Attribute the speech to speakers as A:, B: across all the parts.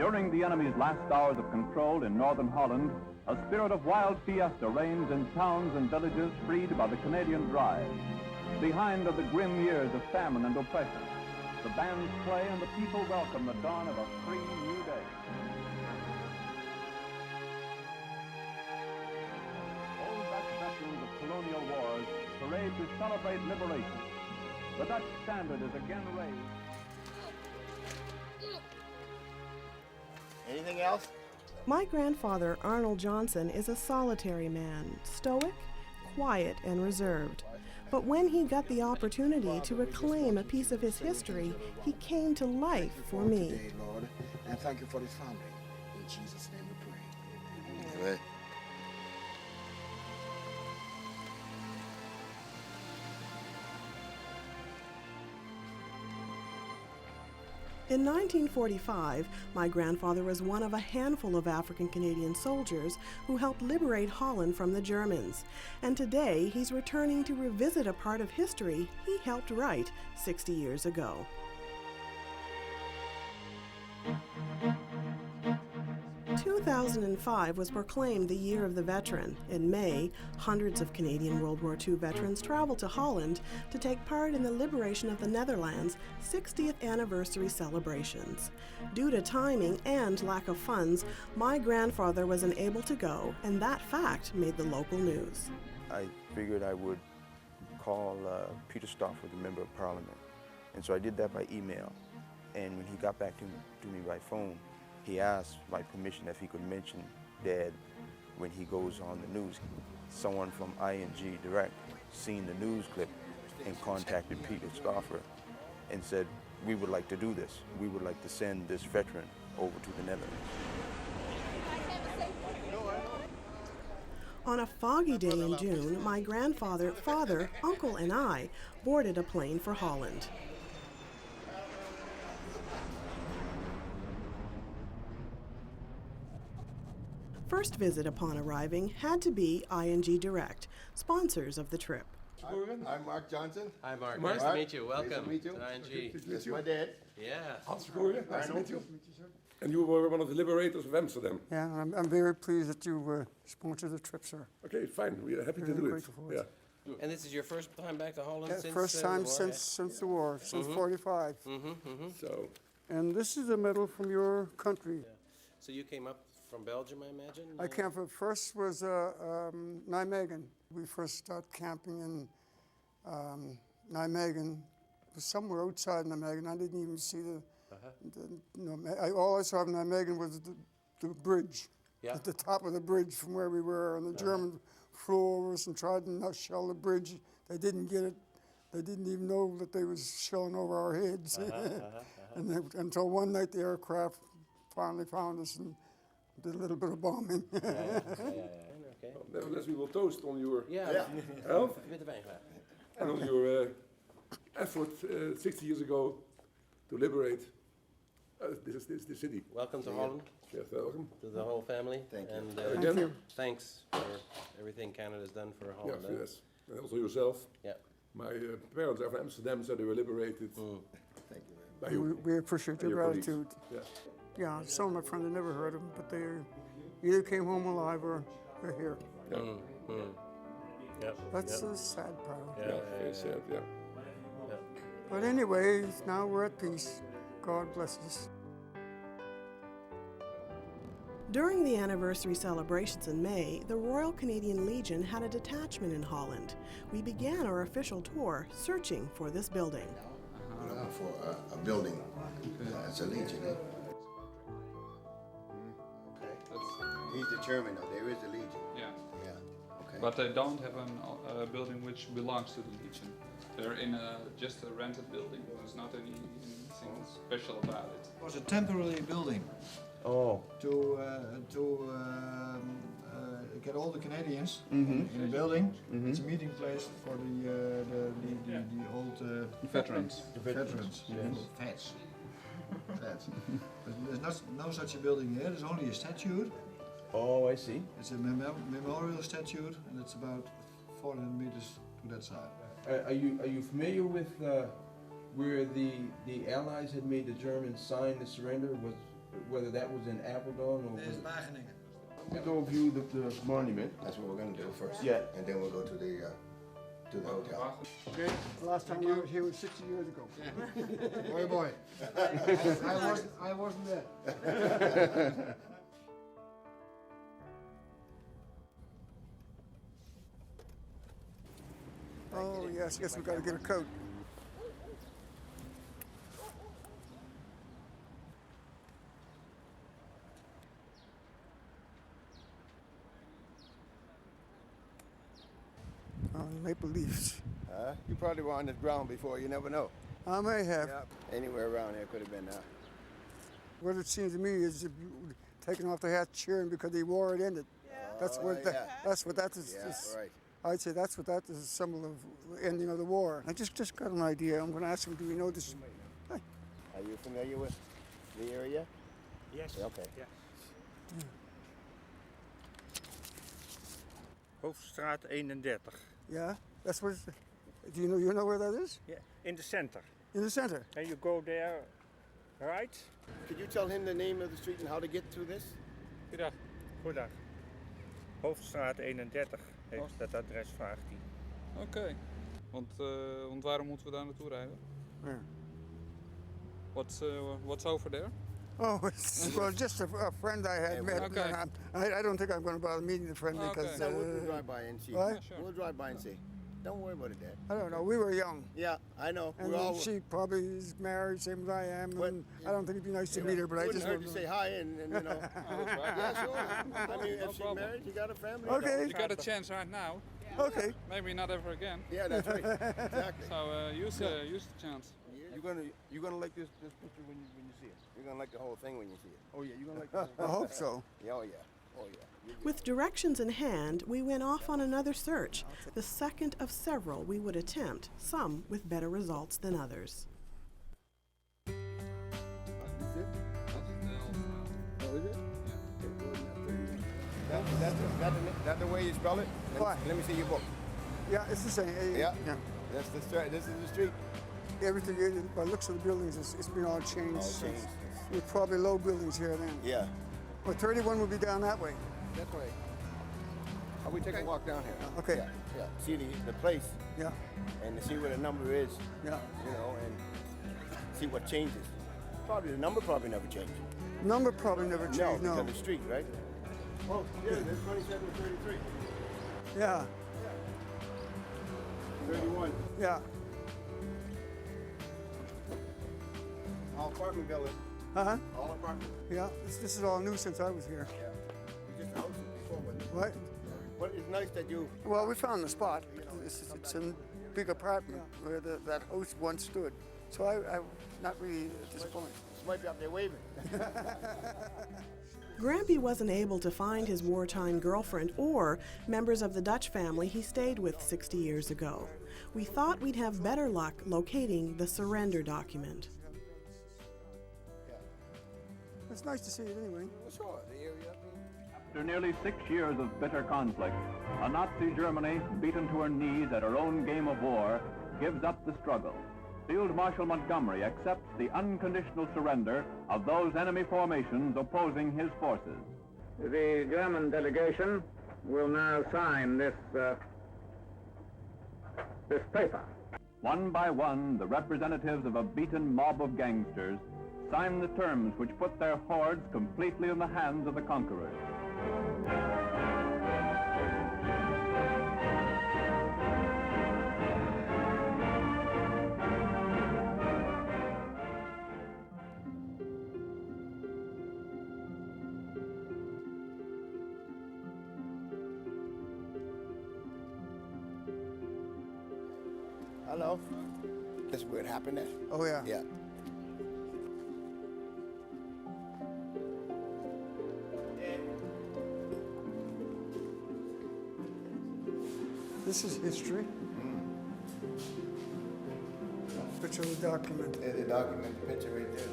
A: During the enemy's last hours of control in northern Holland, a spirit of wild fiesta reigns in towns and villages freed by the Canadian drive. Behind are the grim years of famine and oppression. The bands play and the people welcome the dawn of a free new day. Old Dutch veterans of colonial wars parade to celebrate liberation. The Dutch standard is again raised.
B: Anything else?
C: My grandfather, Arnold Johnson, is a solitary man, stoic, quiet, and reserved. But when he got the opportunity to reclaim a piece of his history, he came to life for me.
B: Today, Lord, and thank you for this family. In Jesus' name we pray. Amen.
C: In 1945, my grandfather was one of a handful of African Canadian soldiers who helped liberate Holland from the Germans. And today, he's returning to revisit a part of history he helped write 60 years ago. In 2005 was proclaimed the Year of the Veteran. In May, hundreds of Canadian World War II veterans traveled to Holland to take part in the liberation of the Netherlands' 60th anniversary celebrations. Due to timing and lack of funds, my grandfather was unable to go, and that fact made the local news.
D: I figured I would call Peter Stauffer, the Member of Parliament, and so I did that by email. And when he got back to me by phone, he asked my permission if he could mention Dad when he goes on the news. Someone from ING Direct seen the news clip and contacted Peter Stauffer and said, we would like to do this. We would like to send this veteran over to the Netherlands.
C: On a foggy day in June, my grandfather, father, uncle, and I boarded a plane for Holland. First visit upon arriving had to be ING Direct, sponsors of the trip.
B: I'm Mark Johnson.
E: Hi, Mark. Nice to meet you. Welcome
B: Nice to meet you.
E: to ING.
B: That's my dad.
E: Yeah.
F: Nice to meet you. And you were one of the liberators of Amsterdam.
G: Yeah, I'm very pleased that you sponsored the trip, sir.
F: Okay, fine. We are happy to do it. Yeah.
E: And this is your first time back to Holland
G: Yeah,
E: since
G: first time
E: the war,
G: since the war, since '45.
F: So.
G: And this is a medal from your country.
E: Yeah. So you came up from Belgium, I imagine?
G: I came from, first was Nijmegen. We first started camping in Nijmegen. It was somewhere outside Nijmegen. I didn't even see all I saw of Nijmegen was the bridge, at the top of the bridge from where we were. And the Germans flew over us and tried to shell the bridge. They didn't get it. They didn't even know that they was shelling over our heads. Until one night the aircraft finally found us and did a little bit of bombing.
E: Okay.
F: Well, nevertheless, we will toast on your
E: health
F: and on your effort 60 years ago to liberate this city.
E: Welcome to Holland.
F: Yes, welcome.
E: To the whole family.
B: Thank you.
E: And
G: Thank you.
E: Thanks for everything Canada's done for Holland.
F: Yeah, yes. And also yourself.
E: Yeah.
F: My parents are from Amsterdam, so they were liberated.
B: Thank you very much.
G: We appreciate your gratitude. Yeah, some of my friends have never heard of them, but they either came home alive or they're here. That's the sad part.
F: Very sad,
G: But anyway, now we're at peace. God bless us.
C: During the anniversary celebrations in May, the Royal Canadian Legion had a detachment in Holland. We began our official tour searching for this building.
B: For a building as a Legion. He's the chairman now. There is a Legion.
H: Yeah.
B: Okay.
H: But they don't have a building which belongs to the Legion. They're in just a rented building. There's not anything special about it.
I: It was a temporary building.
D: Oh.
I: To get all the Canadians in the building. It's a meeting place for the old
H: veterans.
I: The veterans. Vets. But there's no such a building here. There's only a statue.
D: Oh, I see.
I: It's a memorial statue, and it's about 400 meters to that side.
D: Are you familiar with where the Allies had made the Germans sign the surrender? whether that was in Apeldoorn or
I: There's Wageningen.
D: we go view the monument.
B: That's what we're gonna do first.
D: Yeah.
B: And then we'll go to the hotel.
G: Okay. The last time I was here was 60 years ago.
I: Boy, boy. I wasn't there.
G: Oh yes, we got to get a coat. Maple leaves.
B: You probably were on this ground before, you never know.
G: I may have.
B: Anywhere around here could have been
G: What it seems to me is if you taking off the hat cheering because the war had ended. That's what that's what that is.
B: right.
G: I'd say that's what that is, a symbol of ending of the war. I just got an idea. I'm going to ask him, do we know this? Hi.
B: Are you familiar with the area?
J: Yes.
B: Okay.
J: Yeah. Hoofdstraat 31.
G: Yeah, that's what. Do you know where that is?
J: Yeah, in the center.
G: In the center.
J: And you go there, right?
B: Could you tell him the name of the street and how to get to this?
J: Goedendag. Goedendag. Hoofdstraat 31 heeft dat adres, vraagt hij.
H: Oké. Want waarom moeten we daar naartoe rijden?
G: Yeah.
H: What's over there?
G: Oh, well, just a friend I had met.
H: Okay.
G: I don't think I'm going to bother meeting the friend because.
B: No, we'll drive by and see.
G: What?
H: Yeah, sure.
B: We'll drive by and see. Don't worry about it, Dad.
G: I don't know. We were young.
B: Yeah, I know.
G: And
B: We're all.
G: she probably is married, same as I am.
B: But-
G: And I don't think it'd be nice to meet her, but I
B: wouldn't
G: just
B: hurt
G: wouldn't
B: to say hi and you know. Yeah, sure. I mean, if she's married, you got a family.
G: Okay.
H: You got a chance right now.
G: Okay.
H: Maybe not ever again.
B: Yeah, that's right. Exactly.
H: So use the chance.
D: You're gonna like this picture when you see it.
B: You're gonna like the whole thing when you see it.
D: Oh yeah, you're gonna like the
G: I hope so.
B: Yeah, oh yeah. Oh yeah.
C: With directions in hand, we went off on another search, the second of several we would attempt, some with better results than others.
B: That's the way you spell it?
G: Why?
B: Let me see your book.
G: Yeah, it's the same.
B: Yeah. That's the street. This is the street.
G: Everything, by the looks of the buildings, it's been all changed.
B: All changed.
G: There's probably low buildings here then.
B: Yeah.
G: Well, 31 would be down that way.
B: That's right. How we take a walk down here?
G: Okay.
B: Yeah. Yeah. See the place
G: Yeah.
B: and to see where the number is.
G: Yeah.
B: You know, and see what changes. Probably the number probably never changed.
G: Number probably never
B: No,
G: changed.
B: because
G: No.
B: of the street, right? Oh, yeah, there's 2733.
G: Yeah.
B: 31.
G: Yeah.
B: All apartment building.
G: Uh-huh.
B: All apartment.
G: Yeah. This is all new since I was here.
B: Yeah. Just a house before, but
G: What?
B: but it's nice that you.
G: Well, we found the spot. It's a big apartment where that house once stood. So I'm not really disappointed.
B: This might be up there waving.
C: Grampy wasn't able to find his wartime girlfriend or members of the Dutch family he stayed with 60 years ago. We thought we'd have better luck locating the surrender document.
G: It's nice to see it anyway.
B: Sure, the area.
A: After nearly 6 years of bitter conflict, a Nazi Germany, beaten to her knees at her own game of war, gives up the struggle. Field Marshal Montgomery accepts the unconditional surrender of those enemy formations opposing his forces.
K: The German delegation will now sign this paper.
A: One by one, the representatives of a beaten mob of gangsters sign the terms which put their hordes completely in the hands of the conquerors.
B: Hello. This is where it happened at?
G: Oh, yeah.
B: Yeah.
G: This is history. Picture of the document.
B: There's the document, the picture right there.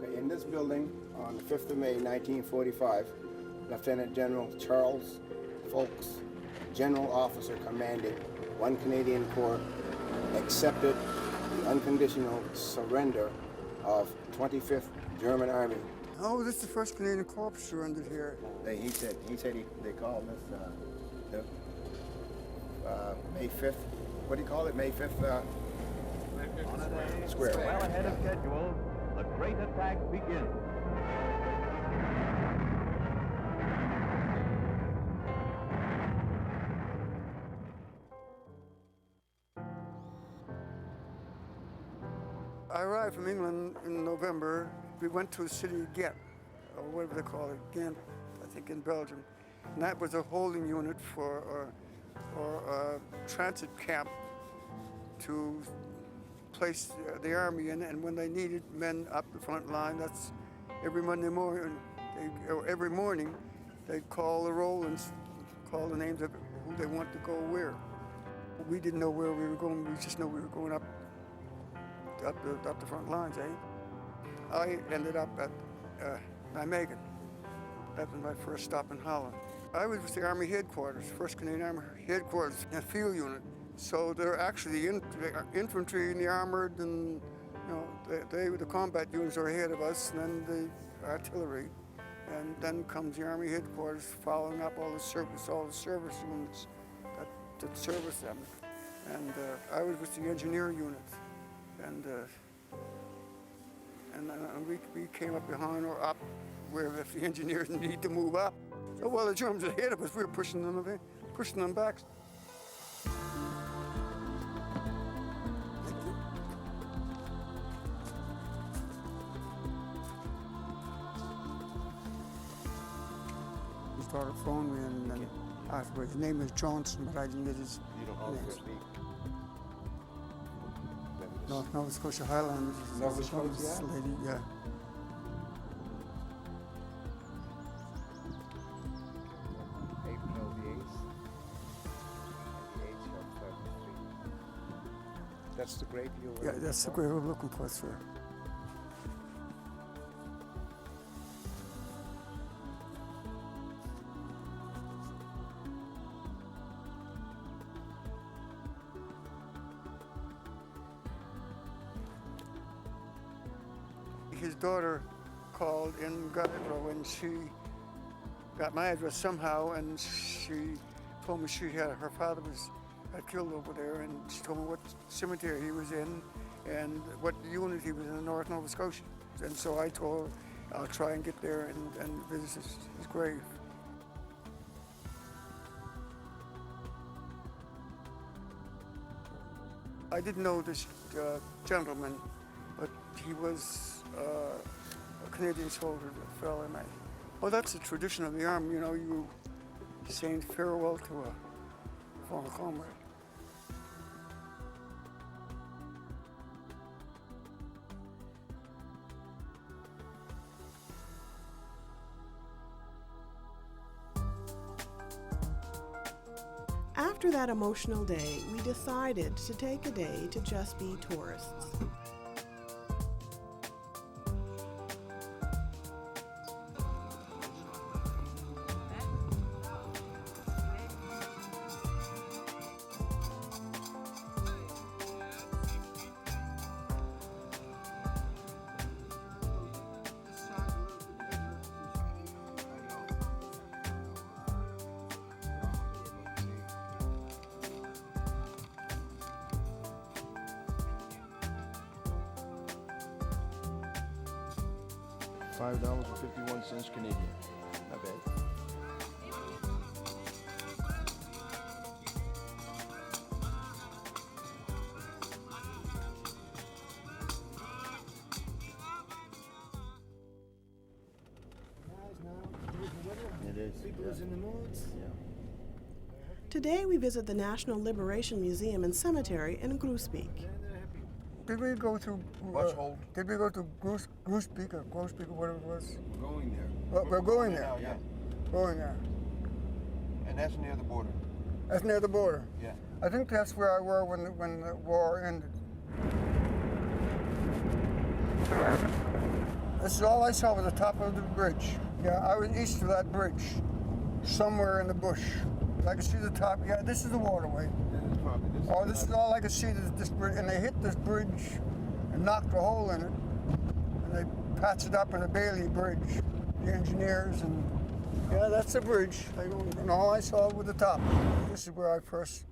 B: Okay, in this building, on the 5th of May, 1945, Lieutenant General Charles Folks General Officer Commanding 1 Canadian Corps accepted the unconditional surrender of 25th German Army.
G: Oh, this is the first Canadian Corps surrendered here.
B: They called this May 5th. What do you call it? May 5th Square.
A: Well ahead of schedule, the great attack begins.
G: I arrived from England in November. We went to the city of Ghent, or whatever they call it, Ghent, I think in Belgium. And that was a holding unit for a transit camp to place the army in, and when they needed men up the front line, that's every Monday morning, every morning, they'd call the roll and call the names of who they want to go where. We didn't know where we were going, we just knew we were going up the front lines, eh? I ended up at Nijmegen. That was my first stop in Holland. I was with the Army headquarters, 1st Canadian Army headquarters, a field unit. So they're actually infantry and the armored, and the combat units are ahead of us, and then the artillery, and then comes the Army headquarters, following up all the service units that service them. And I was with the engineer unit, and we came up behind or up where if the engineers need to move up. So while the Germans were ahead of us, we were pushing them back. He started phoning me and asked his name is Johnson, but I didn't get his name. Nova Scotia Highlanders.
B: Nova Scotia?
G: Lady, yeah.
B: April the 8th, at the age of 33. That's the grave you were
G: Yeah, that's the grave we're looking for, sir. His daughter called in Gardner, and she got my address somehow, and she told me her father got killed over there, and she told me what cemetery he was in and what unit he was in North Nova Scotia. And so I told her I'll try and get there and visit his grave. I didn't know this gentleman, but he was a Canadian soldier that fell in. Well, that's the tradition of the Army, you saying farewell to a former comrade.
C: After that emotional day, we decided to take a day to just be tourists.
D: $5.51 Canadian. Not bad. It is. People's in the moods. Yeah.
C: Today we visit the National Liberation Museum and Cemetery in Groesbeek.
G: Did we go to Did we go to Groesbeek or whatever it was?
B: We're going there.
G: Well, we're going there.
B: Yeah.
G: Going there.
B: And that's near the border.
G: That's near the border.
B: Yeah.
G: I think that's where I were when the war ended. This is all I saw was the top of the bridge. Yeah, I was east of that bridge, somewhere in the bush. I can see the top. Yeah, this is the waterway. Oh, this is all I can see. This bridge, and they hit this bridge and knocked a hole in it, and they patched it up in a Bailey bridge. The engineers and yeah, that's the bridge. And all I saw was the top. This is where I first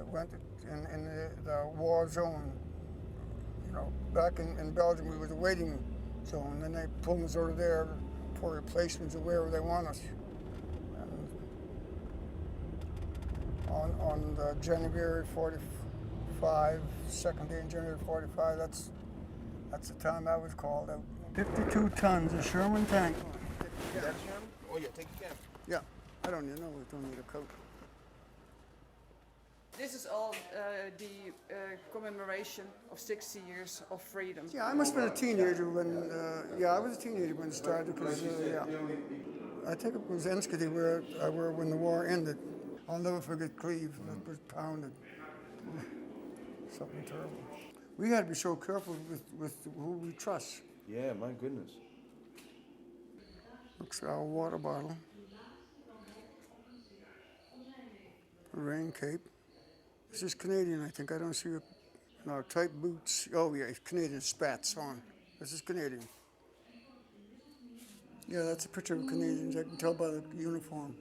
G: went in the war zone. You know, back in Belgium, we was a waiting zone. Then they pulled us out of there for replacements or wherever they want us. And on the January 45, second day in January 45, that's the time I was called out. 52 tons of Sherman tank.
D: Is that Sherman? Oh yeah, take the camera.
G: Yeah, I don't even know. We don't need a coat.
L: This is all the commemoration of 60 years of freedom.
G: Yeah, I must have been a teenager when, I was a teenager when it started because, I think it was Enschede where I were when the war ended. I'll never forget Cleve, that was pounded. Something terrible. We had to be so careful with who we trust.
D: Yeah, my goodness.
G: Looks our water bottle. A rain cape. This is Canadian, I think. I don't see no tight boots. Oh yeah, Canadian spats on. This is Canadian. Yeah, that's a picture of Canadians. I can tell by the uniform,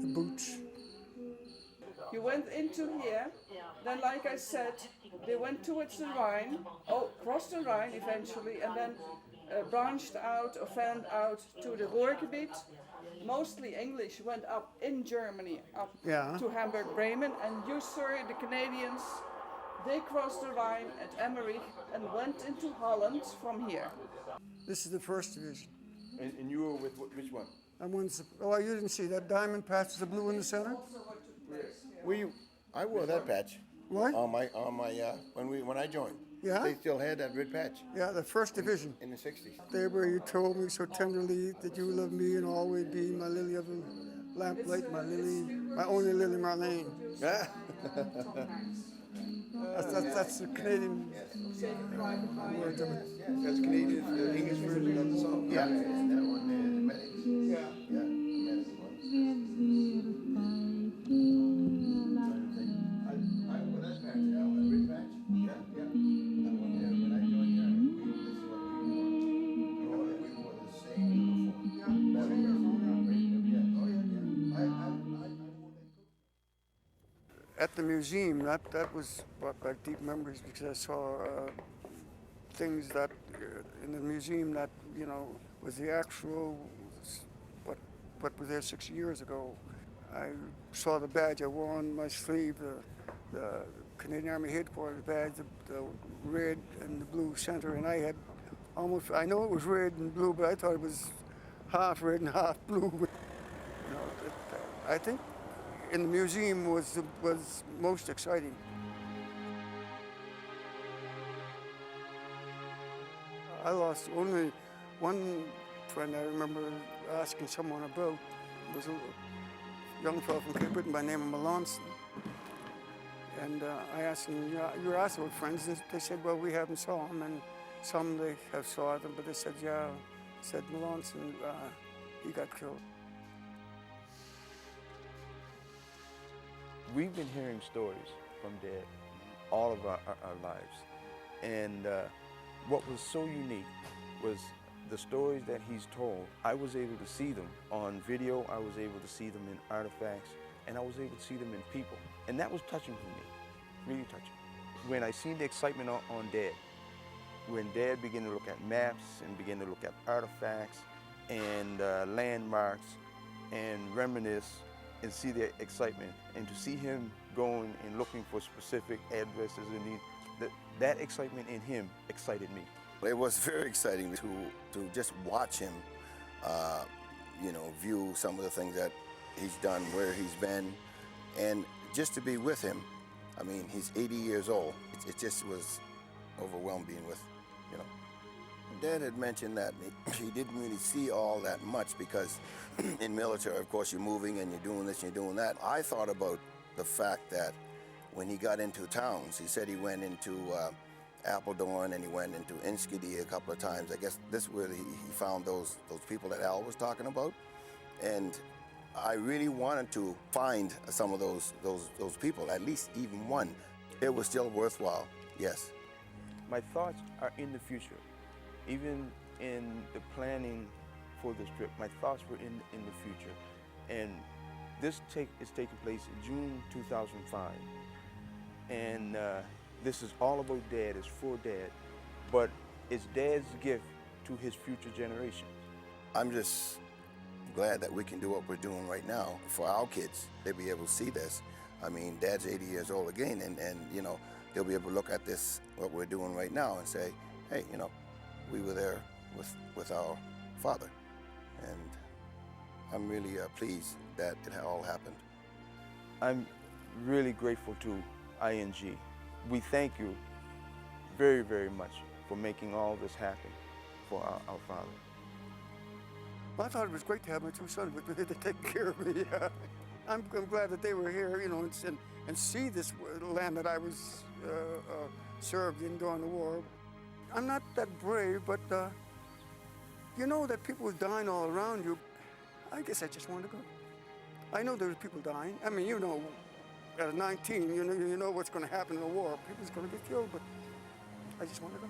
G: the boots.
L: You went into here, then like I said, they went towards the Rhine, crossed the Rhine eventually, and then branched out or fanned out to the Ruhrgebiet. Mostly English went up in Germany, up to Hamburg, Bremen, and you saw the Canadians, they crossed the Rhine at Emmerich and went into Holland from here.
G: This is the 1st Division.
D: And you were with which one?
G: You didn't see that diamond patch, the blue in the center?
B: I wore that patch.
G: What?
B: On my when I joined.
G: Yeah?
B: They still had that red patch.
G: Yeah, the 1st Division.
B: In the 60s.
G: There where you told me so tenderly that you love me and always be my lily of the lamplight, my only Lily Marlene.
B: Yeah.
G: That's the Canadian words of it.
B: That's Canadian, the English version of the song. Yeah. That one there, Medics. Yeah. Yeah, Medics one. I wore that patch, that red patch. Yeah, yeah. That one there, when I joined the army, this is what we wore. We wore the same uniform. That uniform,
G: At the museum, that was brought back deep memories because I saw things that in the museum that, was the actual, what was there 60 years ago. I saw the badge I wore on my sleeve, the Canadian Army Headquarters badge, the red and the blue center, and I had I know it was red and blue, but I thought it was half red and half blue. I think in the museum was most exciting. I lost only one friend I remember asking someone about. It was a young fellow from Cape Breton by the name of Melanson. And I asked him, you were asked about friends, and they said, well, we haven't saw him, and some they have saw them, but they said, said Melanson, he got killed.
D: We've been hearing stories from Dad all of our lives. And what was so unique was the stories that he's told. I was able to see them on video, I was able to see them in artifacts, and I was able to see them in people. And that was touching for me, really touching. When I seen the excitement on Dad, when Dad began to look at maps and began to look at artifacts and landmarks and reminisce and see the excitement, and to see him going and looking for specific addresses, and that excitement in him excited me.
B: It was very exciting to just watch him, view some of the things that he's done, where he's been, and just to be with him. I mean, he's 80 years old. It just was overwhelmed being with, Dad had mentioned that he didn't really see all that much because in military, of course, you're moving and you're doing this and you're doing that. I thought about the fact that when he got into towns, he said he went into Apeldoorn and he went into Enschede a couple of times. I guess this is where he found those people that Al was talking about. And I really wanted to find some of those people, at least even one. It was still worthwhile, yes.
D: My thoughts are in the future. Even in the planning for this trip, my thoughts were in the future. And this is taking place in June 2005. And this is all about Dad, it's for Dad, but it's Dad's gift to his future generations.
B: I'm just glad that we can do what we're doing right now for our kids. They'll be able to see this. I mean, Dad's 80 years old again, and you know, they'll be able to look at this, what we're doing right now, and say, hey, you know, we were there with our father. And I'm really pleased that it all happened.
D: I'm really grateful to ING. We thank you very, very much for making all this happen for our father.
G: I thought it was great to have my two sons with me to take care of me. I'm glad that they were here, you know, and see this land that I was served in during the war. I'm not that brave, but you know that people were dying all around you. I guess I just wanted to go. I know there's people dying. I mean, you know, at 19, you know what's going to happen in a war. People's going to get killed, but I just want to go.